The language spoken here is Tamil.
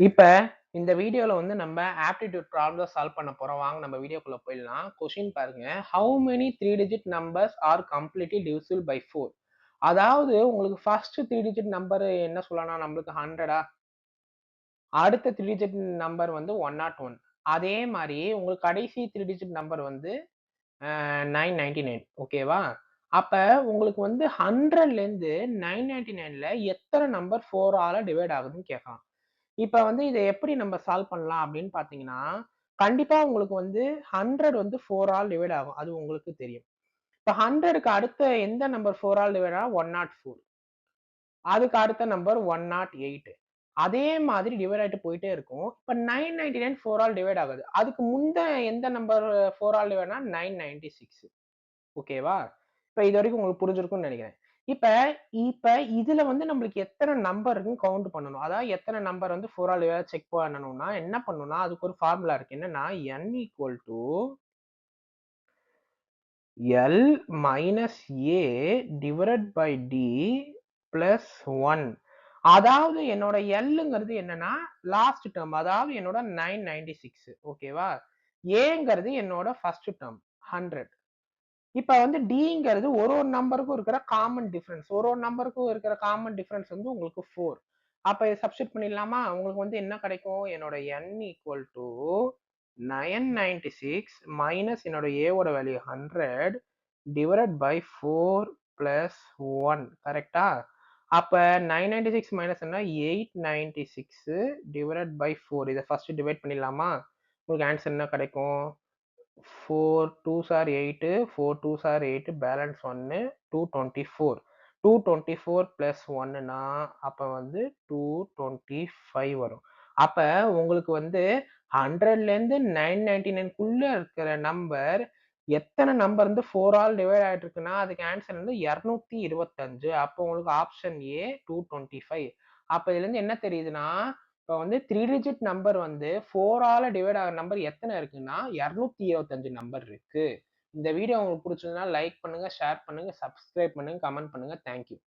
இப்ப இந்த வீடியோல வந்து நம்ம ஆப்டிட்யூட் ப்ராப்ளம் சால்வ் பண்ண போறோம். வாங்க நம்ம வீடியோக்குள்ள போயிடலாம். கொஸ்டின் பாருங்க. How many 3 digit numbers are completely divisible by 4? அதாவது உங்களுக்கு ஃபர்ஸ்ட் 3 டிஜிட் நம்பர் என்ன சொல்லலாம் நம்மளுக்கு 100ஆ? அடுத்த 3 டிஜிட் நம்பர் வந்து 101. அதே மாரி உங்களுக்கு கடைசி 3 டிஜிட் நம்பர் வந்து 999 ஓகேவா? அப்ப உங்களுக்கு வந்து 100லேருந்து 999ல எத்தன நம்பர் 4 ஆல டிவைட் ஆகுதுன்னு கேட்கறான். இப்ப வந்து இத எப்படி நம்ம சால்வ் பண்ணலாம் அப்படின்னு பார்த்தீங்கன்னா, கண்டிப்பா உங்களுக்கு வந்து 100 வந்து 4 ஆல் டிவைட் ஆகும். அது உங்களுக்கு தெரியும். இப்ப 100க்கு அடுத்த எந்த நம்பர் 4 ஆல் டிவைட் ஆகும்? 104. அதுக்கு அடுத்த நம்பர் 108. அதே மாதிரி டிவைட் ஆயிட்டு போயிட்டே இருக்கும். இப்ப 999 4 ஆல் டிவைட் ஆகாது. அதுக்கு எந்த நம்பர் 4 ஆல் டிவைட்னா 996. ஓகேவா? இப்ப இதுவரைக்கும் உங்களுக்கு புரிஞ்சிருக்கும்னு நெனைக்கிறேன். இப்ப இப்ப இதுல வந்து நம்மளுக்கு எத்தன நம்பர் இருக்குன்னு கவுண்ட் பண்ணணும். அதாவது எத்தன நம்பர் வந்து 4 ஆல் டிவைட் செக் பண்ணணும்னா, என்ன பண்ணணும்னா, அதுக்கு ஒரு ஃபார்முலா இருக்கு. என்னன்னா, n equal to L minus A divided by D plus 1. அதாவது என்னோட Lங்கிறது என்னன்னா, லாஸ்ட் டெர்ம். அதாவது என்னோட 996 ஓகேவா? Aங்கிறது என்னோட ஃபர்ஸ்ட் டெர்ம் 100. இப்ப வந்து Dங்கிறது ஒரு ஒரு நம்பருக்கும் இருக்கிற காமன் டிஃபரன்ஸ். ஒரு ஒரு நம்பருக்கும் இருக்கிற காமன் டிஃபரன்ஸ் வந்து உங்களுக்கு 4. அப்ப இத சப்ஸ்டிட்யூட் பண்ணிடலாமா? உங்களுக்கு வந்து என்ன கிடைக்கும்? என்னோட n ஈக்குவல் டூ 996 மைனஸ் என்னோட A ஓட வேல்யூ 100 டிவைடட் பை 4 பிளஸ் 1 கரெக்ட்டா? அப்ப 996 மைனஸ் என்ன? 896 டிவைடட் பை 4 இத ஃபர்ஸ்ட் டிவைட் பண்ணிடலாமா? உங்களுக்கு ஆன்சர் என்ன கிடைக்கும்? 4 2s are 8, 4 2s are 8, balance 1, 224. 224 plus 1னா அப்ப வந்து 225 வரும். அப்ப உங்களுக்கு வந்து 100லேருந்து 999க்குள்ள இருக்கிற நம்பர் எத்தனை நம்பர் வந்து 4 ஆல் டிவைட் ஆயிட்டு இருக்குன்னா, அதுக்கு ஆன்சர் வந்து 225. அப்போ உங்களுக்கு ஆப்ஷன் ஏ 225. அப்ப இதுல இருந்து என்ன தெரியுதுன்னா, இப்ப வந்து 3 டிஜிட் நம்பர் வந்து 4 ஆல டிவைட் ஆகுற நம்பர் எத்தனை இருக்குன்னா, 225 நம்பர் இருக்கு. இந்த வீடியோ உங்களுக்கு புடிச்சிருந்தா லைக் பண்ணுங்க, ஷேர் பண்ணுங்க, சப்ஸ்கிரைப் பண்ணுங்க, கமெண்ட் பண்ணுங்க. Thank you.